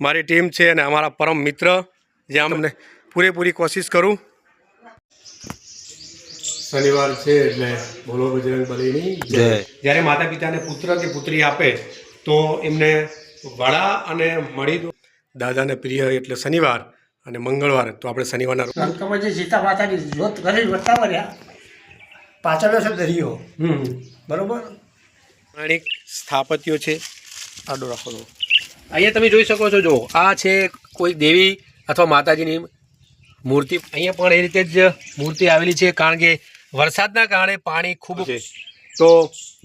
મારી ટીમ છે અને અમારા પરમ મિત્ર જે અમને પૂરેપૂરી કોશિશ કરું। શનિવાર છે એટલે બોલો બજરંગ બલીની જય। જ્યારે માતા પિતાને પુત્ર કે પુત્રી આપે તો એમને વડા અને મળી દો। દાદાને પ્રિય એટલે શનિવાર અને મંગળવાર, તો આપણે શનિવારના લંકામાં જે સીતા માતાની જોત કરી બતાવ્યા પાછળનો છે દરિયો બરોબર પૌરાણિક સ્થાપત્યો છે। આડો રાખો તો અહીંયા તમે જોઈ શકો છો, જો આ છે કોઈ દેવી અથવા માતાજીની મૂર્તિ। અહીંયા પણ એ રીતે જ મૂર્તિ આવેલી છે, કારણ કે વરસાદના કારણે પાણી ખૂબ છે। તો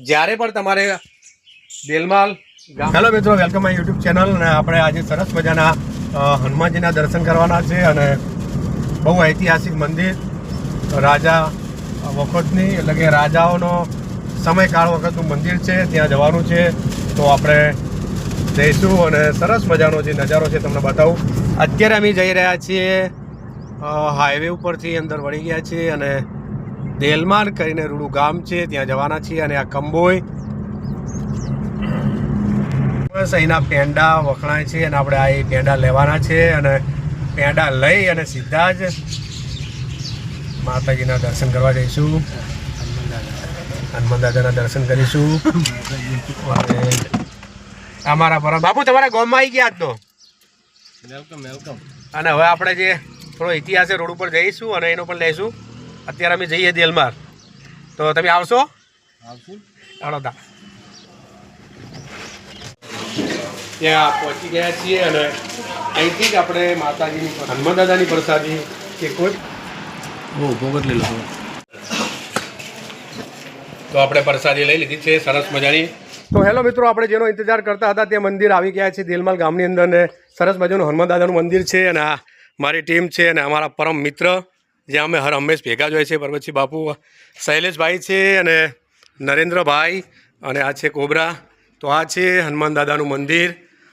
જ્યારે પણ તમારે દેલમાલ, હેલો મિત્રો, વેલકમ માય યુટ્યુબ ચેનલ। અને આપણે આજે સરસ મજાના હનુમાનજીના દર્શન કરવાના છે અને બહુ ઐતિહાસિક મંદિર, રાજા વખતની એટલે કે રાજાઓનો સમયકાળ વખતનું મંદિર છે, ત્યાં જવાનું છે। તો આપણે જઈશું અને સરસ મજાનો જે નજારો છે તમને બતાવું। અત્યારે અમે જઈ રહ્યા છીએ હાઈવે ઉપરથી અંદર વળી ગયા છીએ અને દેલમાન કરીને રૂડું ગામ છે, ત્યાં જવાના છીએ। અને આ કંબોઈ બસ અહીંના પેંડા વખણાય છે અને આપણે આ પેંડા લેવાના છે અને પેંડા લઈ અને સીધા જ માતાજીના દર્શન કરવા જઈશું, હનુમાન દાદાના દર્શન કરીશું। અને અમારા પરમ બાપુ તમારા ગામમાં આવી ગયા આજનો વેલકમ વેલકમ। અને હવે આપણે જે થોડો ઇતિહાસ રોડ ઉપર જઈશું અને એનો પણ લઈશું। અત્યારે અમે જઈએ દેલમાર, તો તમે આવશો? આવશું તા ત્યાં પહોંચી ગયા છીએ અને અહીંથી જ આપણે માતાજીની હનુમાન દાદાની પ્રસાદી કે કોઈ ભોગત લઈ લો। તો આપણે પ્રસાદી લઈ લીધી છે સરસ મજાની। તો હેલો મિત્રો, આપણે જેનો ઇંતજાર કરતા હતા તે મંદિર આવી ગયા છે દેલમાલ ગામની અંદર ને સરસ મજાનું હનુમાન દાદાનું મંદિર છે। અને આ મારી ટીમ છે અને અમારા પરમ મિત્ર જે અમે હંમેશ ભેગા જ હોય છે, પરબતસિંહ બાપુ, શૈલેષભાઈ છે અને નરેન્દ્રભાઈ, અને આ છે કોબરા। તો આ છે હનુમાન દાદાનું મંદિર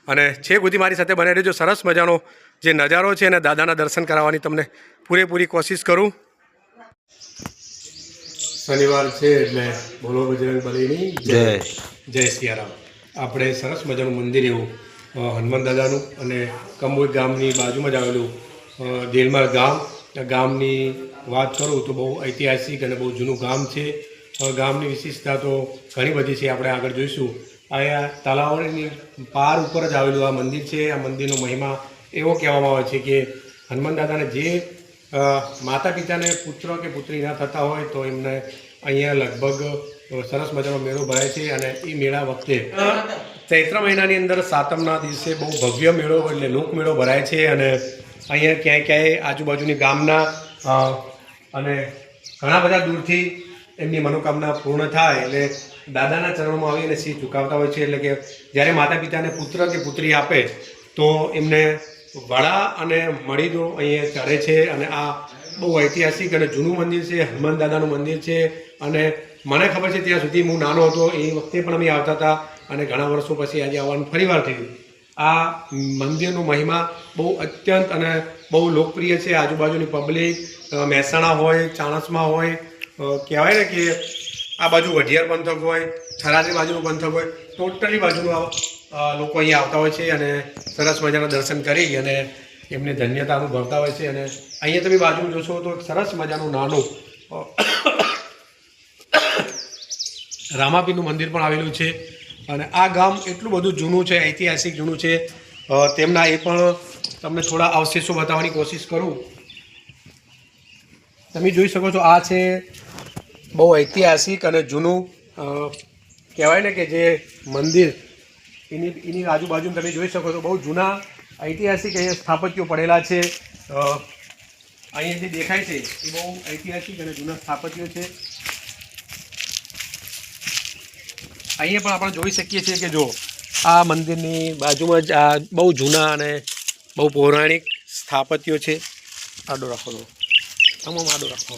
અને છેક સુધી મારી સાથે બને રહેજો। સરસ મજાનો જે નજારો છે અને દાદાના દર્શન કરાવવાની તમને પૂરેપૂરી કોશિશ કરું। શનિવાર છે એટલે બોલો બજરંગ બલીની જય। જય સિયારામ। આપણે સરસ મજાનું મંદિર એવું હનુમાન દાદાનું અને કંબોઈ ગામની બાજુમાં જ આવેલું દેલમાર ગામ, ગામની વાત કરું તો બહુ ઐતિહાસિક અને બહુ જૂનું ગામ છે। ગામની વિશેષતા તો ઘણી બધી છે, આપણે આગળ જોઈશું। અહીંયા તલાવની પાર ઉપર જ આવેલું આ મંદિર છે। આ મંદિરનો મહિમા એવો કહેવામાં આવે છે કે હનુમાન દાદાને જે માતા પિતાને પુત્ર કે પુત્રી ના થતા હોય તો એમને અહીંયા લગભગ સરસ મજાનો મેળો ભરાય છે। અને એ મેળા વખતે ચૈત્ર મહિનાની અંદર સાતમના દિવસે બહુ ભવ્ય મેળો એટલે લોકમેળો ભરાય છે। અને અહીંયા ક્યાંય ક્યાંય આજુબાજુની ગામના અને ઘણા બધા દૂરથી એમની મનોકામના પૂર્ણ થાય એટલે દાદાના ચરણોમાં આવી અને શીશ ઝુકાવતા હોય છે। એટલે કે જ્યારે માતા પિતાને પુત્ર કે પુત્રી આપે તો એમને વડા અને મળી દો અહીંયા ચડે છે। અને આ બહુ ઐતિહાસિક અને જૂનું મંદિર છે, હનુમાન દાદાનું મંદિર છે। અને મને ખબર છે ત્યાં સુધી હું નાનો હતો એ વખતે પણ અમે આવતા હતા અને ઘણા વર્ષો પછી આજે આવવાનું ફરીવાર થયું। આ મંદિરનો મહિમા બહુ અત્યંત અને બહુ લોકપ્રિય છે। આજુબાજુની પબ્લિક મહેસાણા હોય, ચાણસ્મા હોય, કહેવાય ને કે આ બાજુ વઢિયાર પંથક હોય, થરાદની બાજુનું પંથક હોય, ટોટલી બાજુનું લોકો અહીંયા આવતા હોય છે અને સરસ મજાના દર્શન કરી અને એમને ધન્યતા અનુભવતા હોય છે। અને અહીંયા તમે બાજુમાં જોશો તો સરસ મજાનું નાનું રામાપીરનું મંદિર પણ આવેલું છે। અને આ ગામ એટલું બધું જૂનું છે, ઐતિહાસિક જૂનું છે, તેમના એ પણ તમને થોડા અવશેષો બતાવવાની કોશિશ કરું। તમે જોઈ શકો છો આ છે બહુ ઐતિહાસિક અને જૂનું કહેવાય ને કે જે મંદિર, એની આજુબાજુ તમે જોઈ શકો છો બહુ જૂના ઐતિહાસિક અહીંયા સ્થાપત્યો પડેલા છે। અહીંયા જે દેખાય છે એ બહુ ઐતિહાસિક અને જૂના સ્થાપત્યો છે। અહીંયા પણ આપણે જોઈ શકીએ છીએ કે જો આ મંદિરની બાજુમાં જ આ બહુ જૂના અને બહુ પૌરાણિક સ્થાપત્યો છે। આડો રાખો તો તમામ આડો રાખો।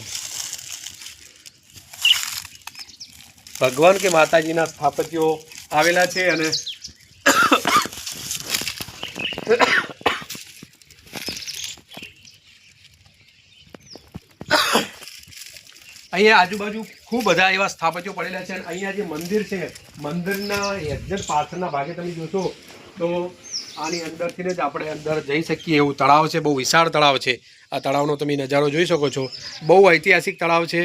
ભગવાન કે માતાજીના સ્થાપત્યો આવેલા છે। અને અહીંયા આજુબાજુ ખૂબ બધા એવા સ્થાપત્યો પડેલા છે। અને અહીંયા જે મંદિર છે, મંદિરના એક્ઝેક્ટ પાછળના ભાગે તમે જોશો તો આની અંદરથી જ આપણે અંદર જઈ શકીએ એવું તળાવ છે. બહુ વિશાળ તળાવ છે. આ તળાવનો તમે નજારો જોઈ શકો છો. બહુ ઐતિહાસિક તળાવ છે.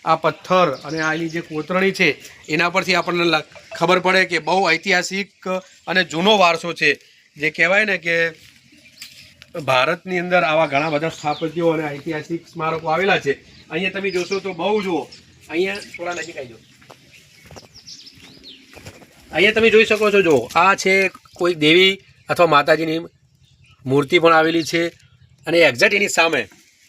આ પથ્થર અને આની જે કોતરણી છે એના પરથી આપણને ખબર પડે કે બહુ ઐતિહાસિક અને જૂનો વારસો છે. જે કહેવાય ને કે ભારતની અંદર આવા ઘણા બધા સ્થાપત્યો અને ઐતિહાસિક સ્મારકો આવેલા છે. અહીંયા તમે જોશો તો બહુ જુઓ. અહીંયા થોડા નજીક આવી જાઓ. અહીંયા તમે જોઈ શકો છો. જો આ છે કોઈ દેવી અથવા માતાજીની મૂર્તિ પણ આવેલી છે. અને એક્ઝેક્ટ એની સામે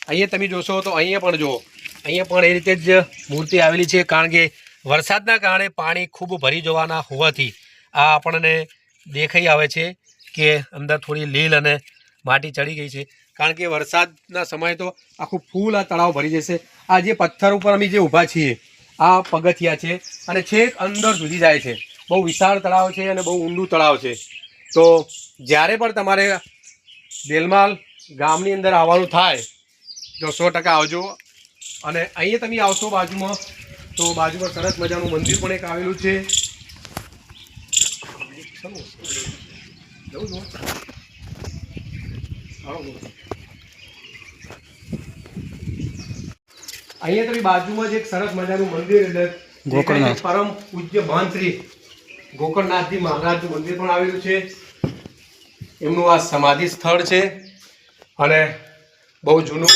અહીંયા તમે જોશો તો અહીંયા પણ જુઓ. અહીંયા પણ એ રીતે જ મૂર્તિ આવેલી છે. કારણ કે વરસાદના કારણે પાણી ખૂબ ભરી જવાના હોવાથી આ આપણને દેખાઈ આવે છે કે અંદર થોડી લીલ અને માટી ચડી ગઈ છે. કારણ કે વરસાદના સમયે તો આખું ફૂલ આ તળાવ ભરી જશે. આ જે પથ્થર ઉપર અમે જે ઊભા છીએ આ પગથિયા છે અને છેક અંદર સુધી જાય છે. બહુ વિશાળ તળાવ છે અને બહુ ઊંડું તળાવ છે. તો જ્યારે પણ તમારે દેલમાલ ગામની અંદર આવવાનું થાય તો 100% આવજો. અને અહીંયા તમે આવશો બાજુમાં તો બાજુમાં સરસ મજાનું મંદિર પણ એક આવેલું છે. અહીંયા તમે બાજુમાં જ એક સરસ મજાનું મંદિર એટલે ગોકર્ણનાથ પરમ પૂજ્ય મહંત શ્રી ગોકર્ણનાથજી મહારાજનું મંદિર પણ આવેલું છે. એમનું આ સમાધિ સ્થળ છે અને બહુ જૂનું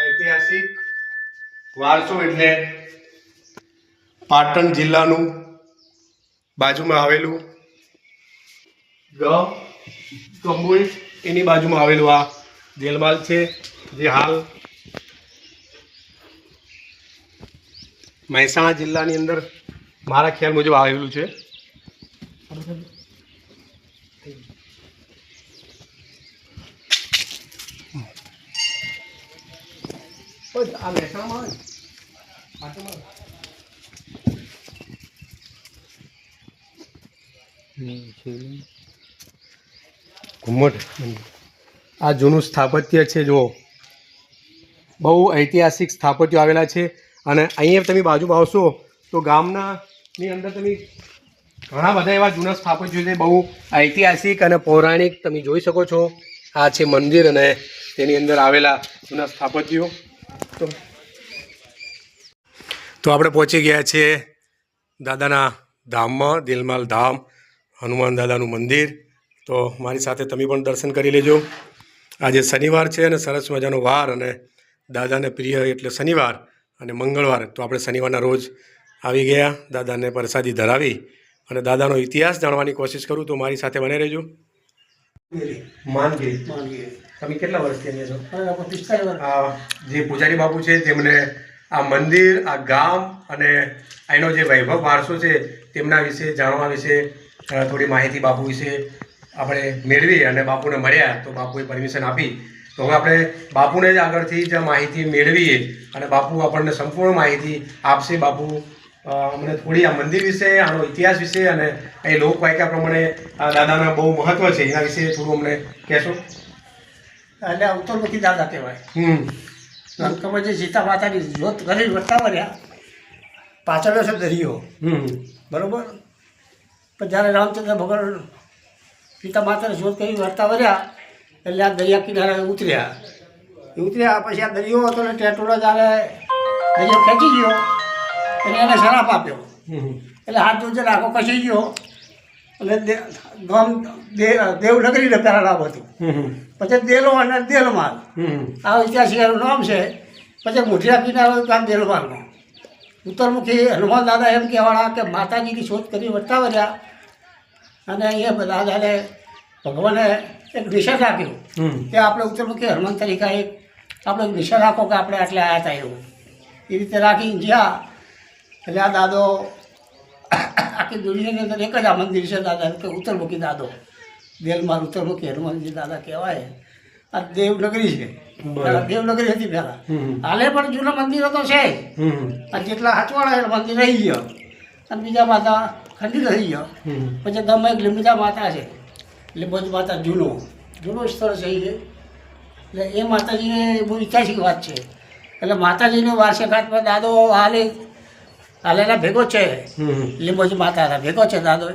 ઐતિહાસિક વારસો એટલે પાટણ જિલ્લાનું બાજુમાં આવેલું કંબોઈ એની બાજુમાં આવેલું આ દેલમાલ છે. જે હાલ મહેસાણા જિલ્લાની અંદર મારા ખ્યાલ મુજબ આવેલું છે. આ મહેસાણામાં ઘુમ્મટ આ જૂનું સ્થાપત્ય છે. જુઓ બહુ ઐતિહાસિક સ્થાપત્યો આવેલા છે. અને અહીંયા તમે બાજુમાં આવશો તો ગામની અંદર તમે ઘણા બધા એવા જૂના સ્થાપત્યો છે. બહુ ઐતિહાસિક અને પૌરાણિક તમે જોઈ શકો છો. આ છે મંદિર અને તેની અંદર આવેલા જૂના સ્થાપત્યો. તો આપણે પહોંચી ગયા છીએ દાદાના ધામમાં, દેલમાલ ધામ, હનુમાન દાદાનું મંદિર. તો મારી સાથે તમે પણ દર્શન કરી લેજો. આજે શનિવાર છે અને સરસ મજાનો વાર અને દાદાને પ્રિય એટલે શનિવાર અને મંગળવાર. તો આપણે શનિવારના રોજ આવી ગયા, દાદાને પ્રસાદી ધરાવી અને દાદાનો ઇતિહાસ જાણવાની કોશિશ કરું. તો મારી સાથે બને રહેજો. માનગીરી તમે કેટલા વર્ષથી અહીંયા છો? જે પૂજારી બાપુ છે તેમને આ મંદિર, આ ગામ અને એનો જે વૈભવ વારસો છે તેમના વિશે જાણવા વિશે થોડી માહિતી બાપુ વિશે આપણે મેળવી અને બાપુને મળ્યા. તો બાપુએ પરમિશન આપી. તો હવે આપણે બાપુને જ આગળથી જ માહિતી મેળવીએ અને બાપુ આપણને સંપૂર્ણ માહિતી આપશે. બાપુ અમને થોડી આ મંદિર વિશે, આનો ઇતિહાસ વિશે અને એ લોકવાયકા પ્રમાણે આ દાદાના બહુ મહત્વ છે એના વિશે થોડું અમને કહેશો? એટલે ઉત્તરમુખી દાદા કહેવાય. ખબર છે સીતા માતાની જોત કરી વર્તાવર્યા પાછળ છે દરિયો. બરોબર. પણ જ્યારે રામચંદ્ર ભગવાન સીતા માતાને જોત કરી વર્તાવર્યા એટલે આ દરિયા કિનારે ઉતર્યા. પછી આ દરિયો હતો ને ટેટોડો જ્યારે દરિયો ખેંચી ગયો એટલે એને શરાપ આપ્યો. એટલે હાથ જોઈને આખો કસી ગયો. એટલે ગામ દેવનગરીને પહેલાં નામ હતું. પછી દેલો અને દેલમાલ આ ઐતિહાસિક નામ છે. પછી મોઢિયા કિનારો ગામ દેલમાલનો. ઉત્તરમુખી હનુમાન દાદા એમ કહેવાના કે માતાજીની શોધ કરી વર્તાવ્યા અને અહીંયા દાદાને ભગવાને એક નિશાન રાખ્યું કે આપણે ઉત્તરમુખી હનુમાન તરીકે એક આપણે એક નિશાન રાખો કે આપણે આટલે આવ્યા હતા એવું. એ રીતે રાખી જ્યાં એટલે આ દાદો આખી દુનિયાની અંદર એક જ આ મંદિર છે દાદા કે ઉત્તરમુખી દાદો. દેલમાલ ઉત્તરમુખી હનુમાનજી દાદા કહેવાય. આ દેવનગરી છે. દેવનગરી હતી પહેલાં. હાલે પણ જૂના મંદિરો તો છે. આ જેટલા હાથવાળા મંદિર રહી ગયો અને બીજા માતા ખંડિત રહી ગયો. પછી ગામમાં એક લીંબજા માતા છે. લીંબજ માતા જૂનું સ્થળ છે એ. એટલે એ માતાજીને બહુ ઐતિહાસિક વાત છે. એટલે માતાજીનો વાર્ષિકાતમાં દાદો હાલેના ભેગો છે. લીંબોજી માતાના ભેગો છે દાદો.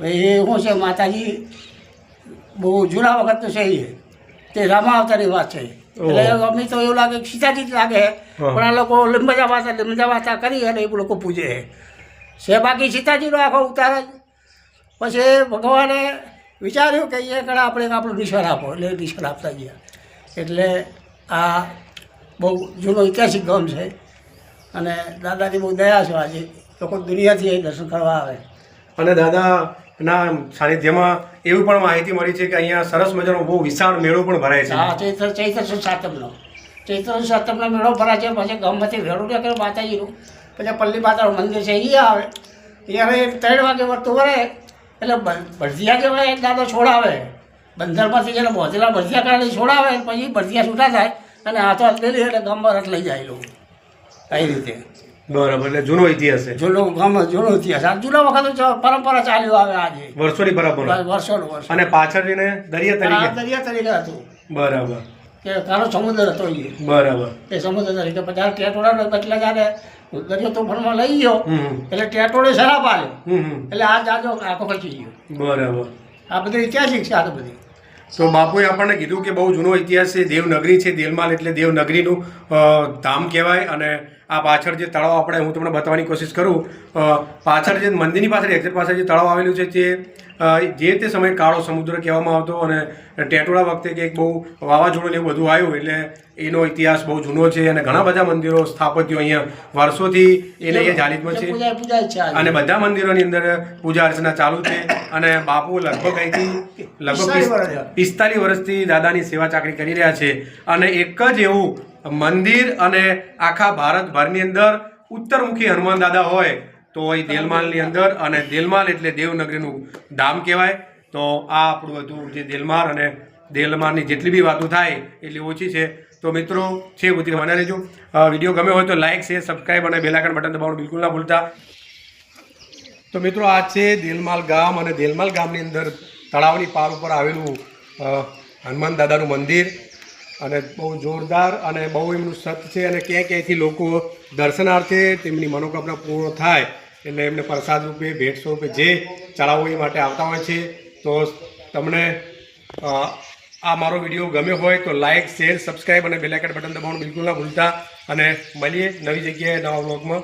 એ શું છે માતાજી બહુ જૂના વખતનું છે એ તે રામા અવતારની વાત છે. એટલે અમને તો એવું લાગે કે સીતાજી જ લાગે પણ આ લોકો લીંબજા વાતા કરી અને એ લોકો પૂજે છે. બાકી સીતાજીનો આખો ઉતાર જ. પછી ભગવાને વિચાર્યું કે એ કડા આપણે આપણું નિશાન આપો એટલે નિશાન આપતા ગયા. એટલે આ બહુ જૂનો ઐતિહાસિક ગામ છે અને દાદાની બહુ દયા છે. આજે લોકો દુનિયાથી અહીં દર્શન કરવા આવે. અને દાદાના સાનિધ્યમાં એવી પણ માહિતી મળી છે કે અહીંયા સરસ મજાનો બહુ વિશાળ મેળો પણ ભરાય છે. હા, ચૈત્ર સુદ સાતમનો મેળો ભરાય છે. પછી ગામમાંથી વેળું નીકળે માતાજીનું. પછી પલ્લી માતાનું મંદિર છે એ આવે. અહીંયા 3 વાગે વર્તું ભરે એટલે ભરતિયા જેવા એક દાદો છોડાવે. બંદરમાંથી જેને બોધેલા ભરતિયા કાઢી છોડાવે પછી ભરતિયા છૂટા થાય અને હાથો હથેલી એટલે ગામમાં રથ લઈ જાય લોકો. કઈ રીતે બરાબર. એટલે જૂનો ઇતિહાસ છે. જૂનો ઇતિહાસ. આ જૂના વખત પરંપરા ચાલ્યું આવે આજે વર્ષોની પરંપરા. વર્ષ અને પાછળ જઈને દરિયા તરીકે હતું. બરાબર. કે કાળો સમુદ્ર હતો એ. બરાબર. એ સમુદ્ર તરીકે પછી ટેટોડા બદલા જ્યારે દરિયો તોફાનમાં લઈ ગયો એટલે ટેટોડે શરાબ આવ્યો એટલે આ જાજો આખો ખર્ચી ગયો. બરાબર. આ બધી ઐતિહાસિક છે. આ તો બધી તો બાપુએ આપણને કીધું કે બહુ જૂનો ઇતિહાસ છે. દેવનગરી છે. દેલમાલ એટલે દેવનગરીનું ધામ કહેવાય. અને આ પાછળ જે તળાવ આપણે હું તમને બતાવવાની કોશિશ કરું. પાછળ જે મંદિરની પાછળ એક્ઝેક્ટ પાછળ જે તળાવ આવેલું છે જે તે સમયે કાળો સમુદ્ર કહેવામાં આવતો અને ટેટોડા વખતે કંઈક બહુ વાવાઝોડું ને એવું બધું આવ્યું એટલે એનો ઇતિહાસ બહુ જૂનો છે. અને ઘણા બધા મંદિરો સ્થાપત્યો અહીંયા વર્ષોથી એને એ જાલિદમાં છે અને બધા મંદિરોની અંદર પૂજા અર્ચના ચાલુ છે. અને બાપુ લગભગ અહીંથી 45 વર્ષથી દાદાની સેવા ચાકરી કરી રહ્યા છે. અને એક જ એવું મંદિર અને આખા ભારતભરની અંદર ઉત્તરમુખી હનુમાન દાદા હોય તો એ દેલમાલની અંદર. અને દેલમાલ એટલે દેવનગરીનું ધામ કહેવાય. તો આ આપણું હતું જે દેલમાલ અને દેલમાલની જેટલી બી વાતો થાય એટલી ઓછી છે. તો મિત્રો છે બધી મને રહેજો. વિડીયો ગમ્યો હોય તો લાઇક શેર સબસ્ક્રાઈબ અને બેલ આઇકન બટન દબાવવાનું બિલકુલ ના ભૂલતા. તો મિત્રો આ છે દેલમાલ ગામ અને દેલમાલ ગામની અંદર તળાવની પાર ઉપર આવેલું હનુમાન દાદાનું મંદિર. અને બહુ જોરદાર અને બહુ એમનું સત છે. અને ક્યાંયથી લોકો દર્શનાર્થે તેમની મનોકામના પૂર્ણ થાય એટલે એમને પ્રસાદ રૂપે ભેટ સ્વરૂપે જે ચડાવો એ માટે આવતા હોય છે. તો તમને આ મારો વિડીયો ગમ્યો હોય તો લાઇક શેર સબસ્ક્રાઈબ અને બેલ આઇકન બટન દબાવવાનું બિલકુલ ના ભૂલતા. અને મળીએ નવી જગ્યાએ નવા વ્લોગમાં.